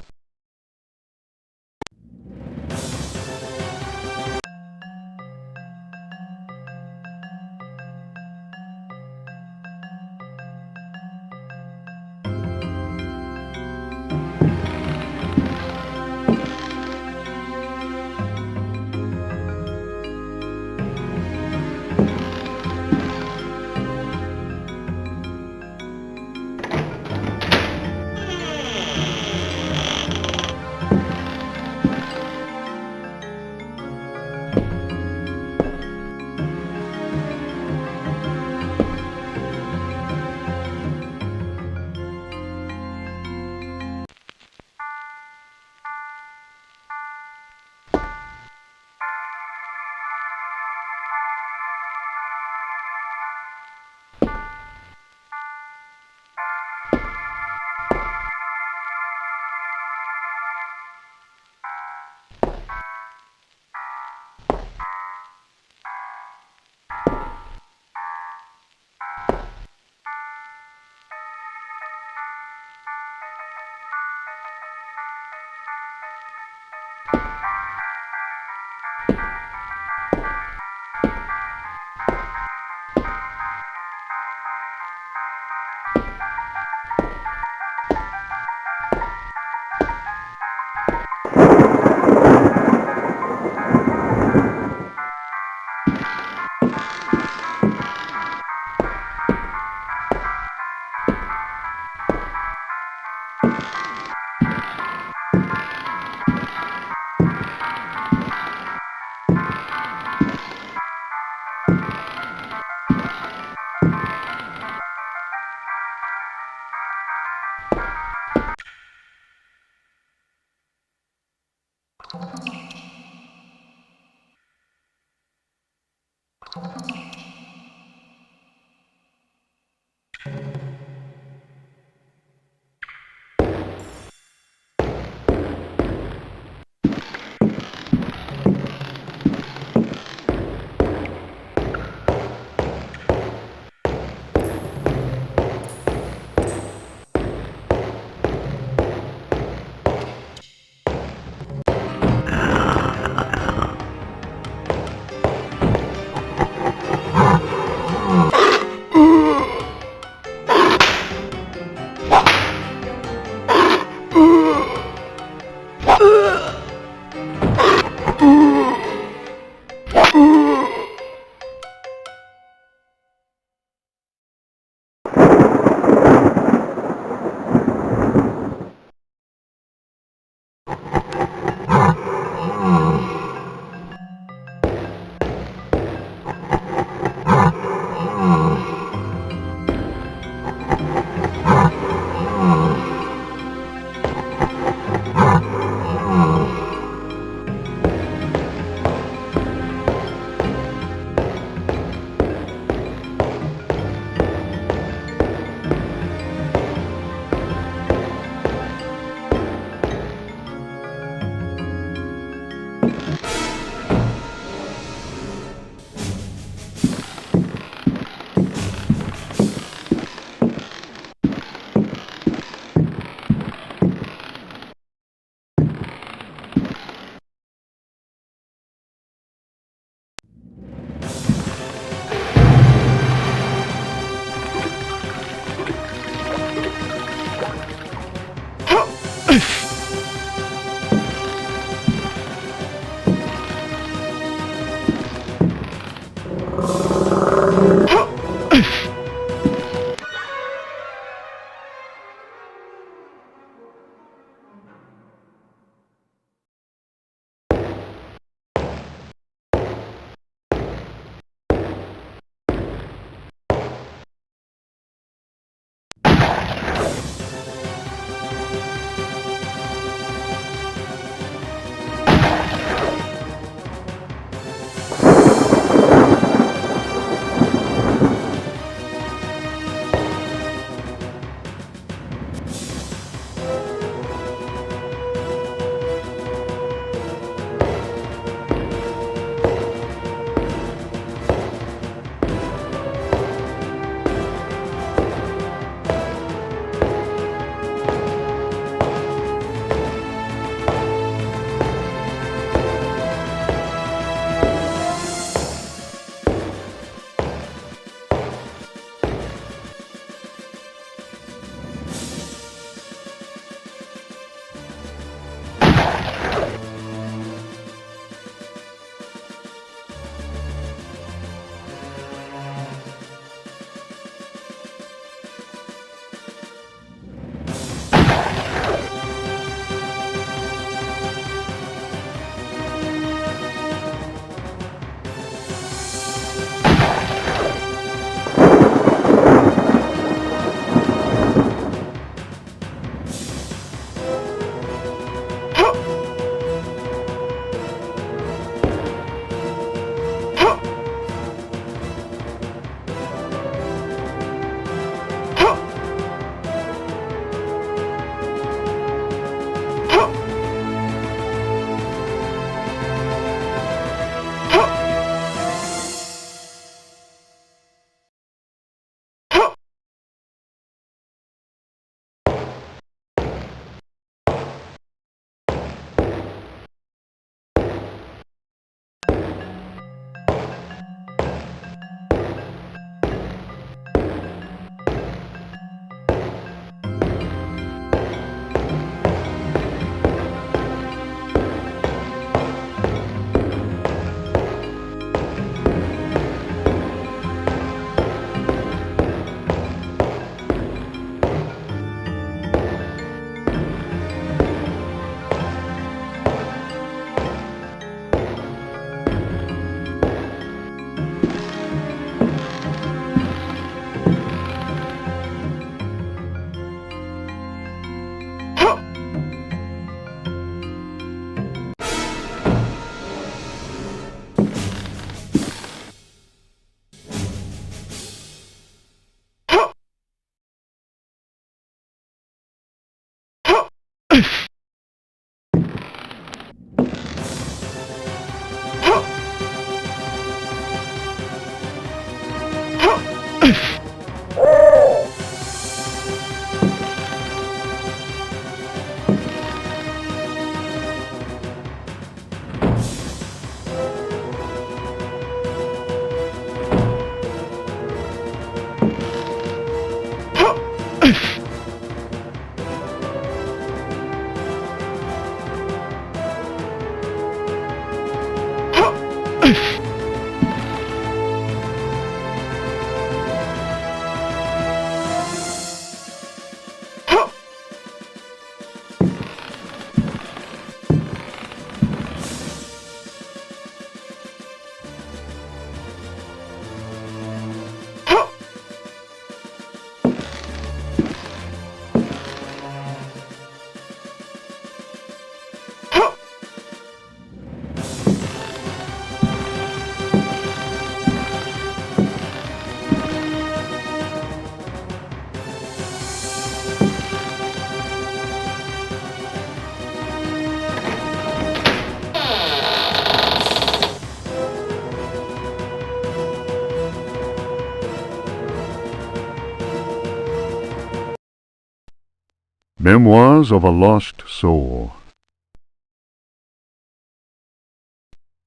Memoirs of a Lost Soul.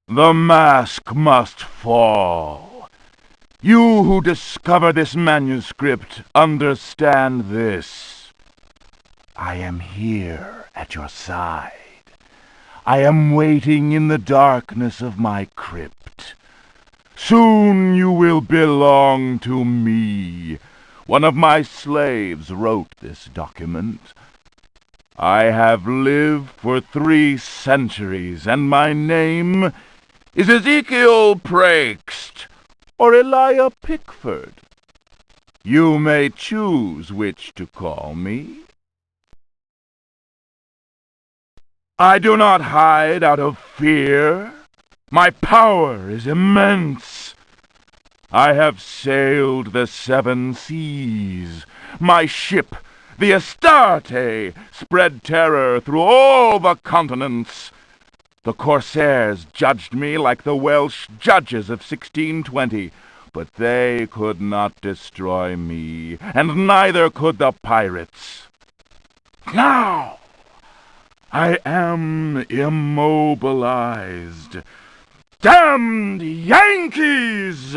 The mask must fall. You who discover this manuscript understand this. I am here at your side. I am waiting in the darkness of my crypt. Soon you will belong to me. One of my slaves wrote this document. I have lived for 3 centuries, and my name is Ezekiel Prext or Elijah Pickford. You may choose which to call me. I do not hide out of fear. My power is immense. I have sailed the 7 seas. My ship, the Astarte, spread terror through all the continents. The corsairs judged me like the Welsh judges of 1620, but they could not destroy me, and neither could the pirates. Now I am immobilized. Damned Yankees!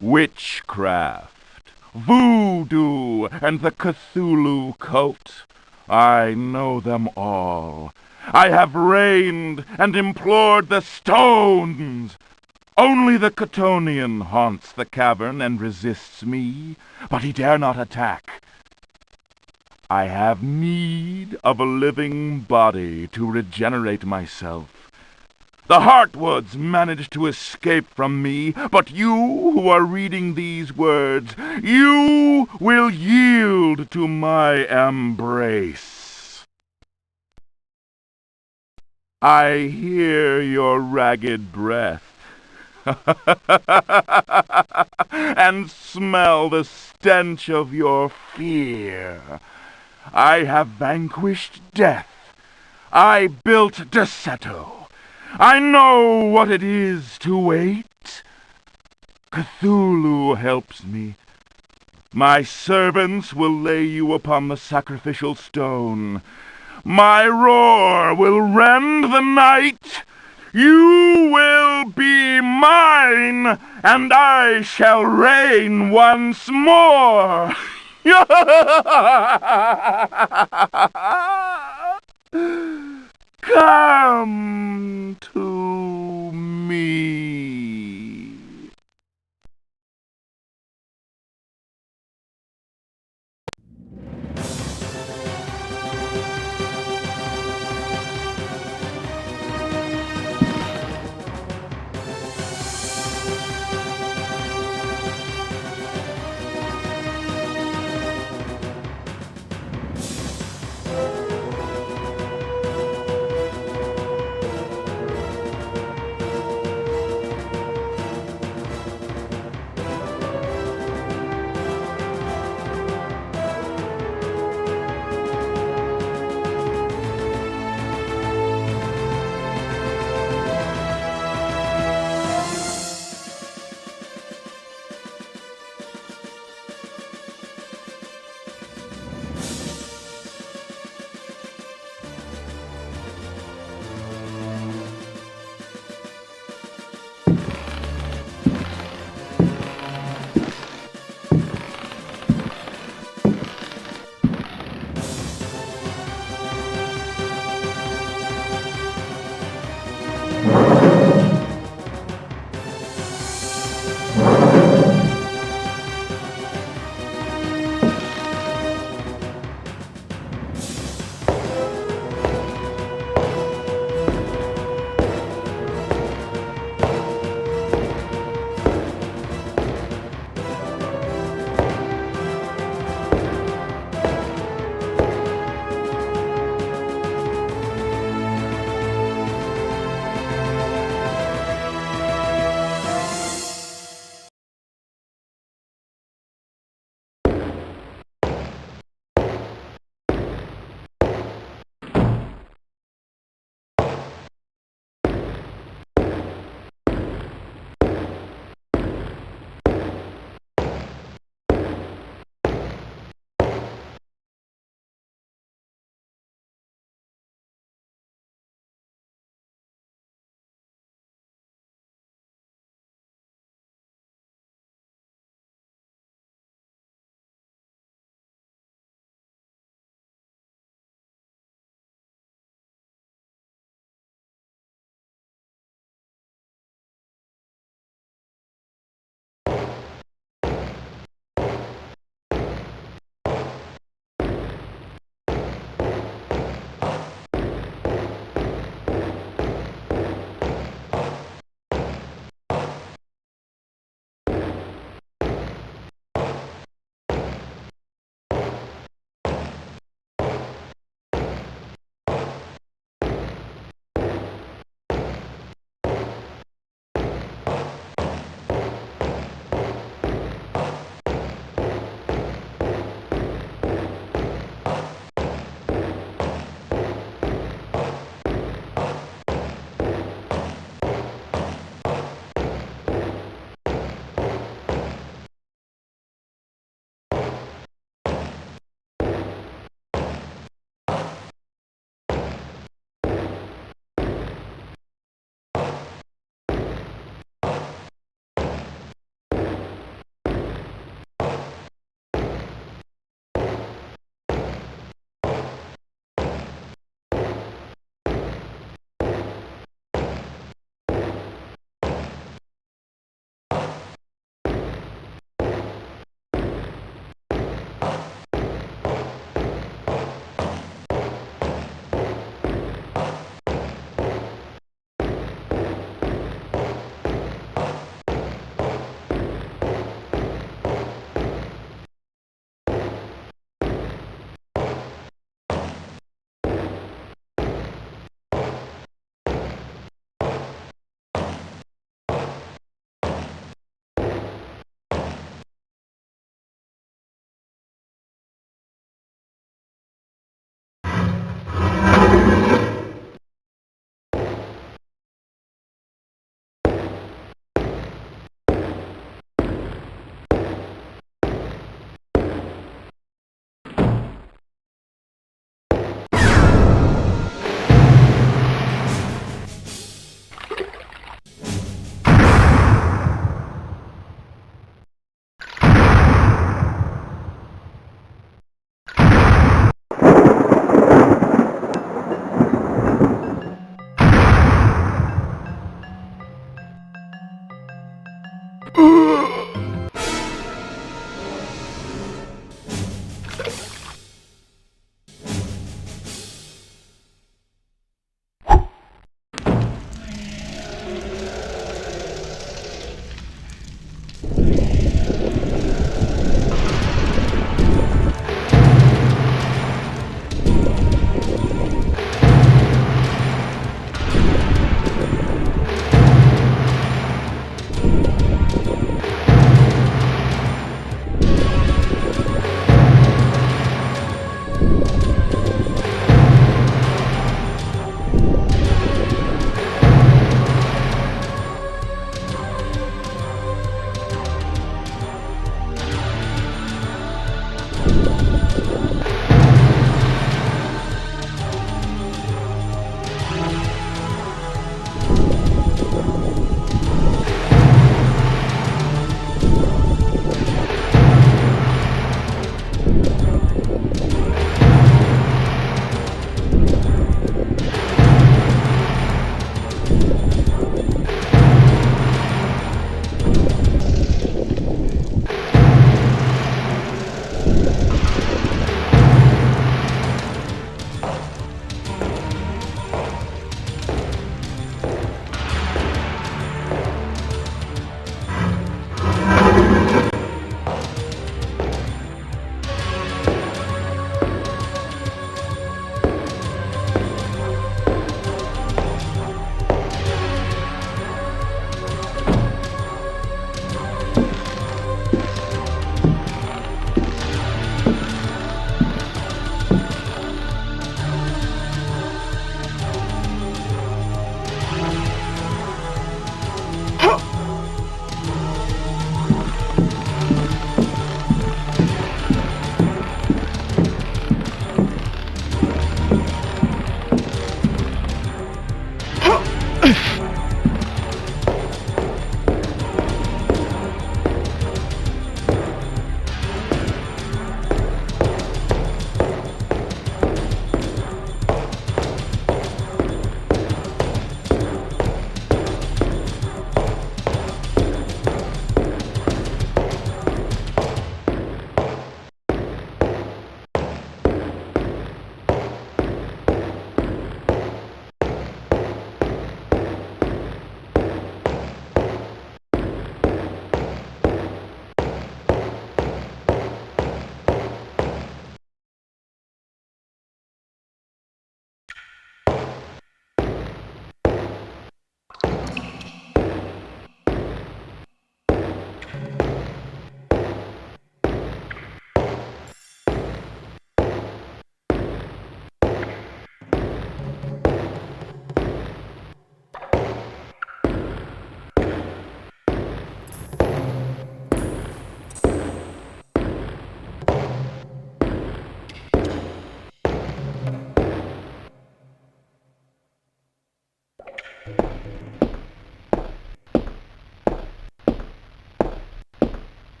Witchcraft, voodoo, and the Cthulhu cult. I know them all. I have reigned and implored the stones. Only the Catonian haunts the cavern and resists me, but he dare not attack. I have need of a living body to regenerate myself. The Heartwoods managed to escape from me, but you who are reading these words, you will yield to my embrace. I hear your ragged breath and smell the stench of your fear. I have vanquished death. I built Deseto. I know what it is to wait. Cthulhu helps me. My servants will lay you upon the sacrificial stone. My roar will rend the night. You will be mine, and I shall reign once more. Come to me.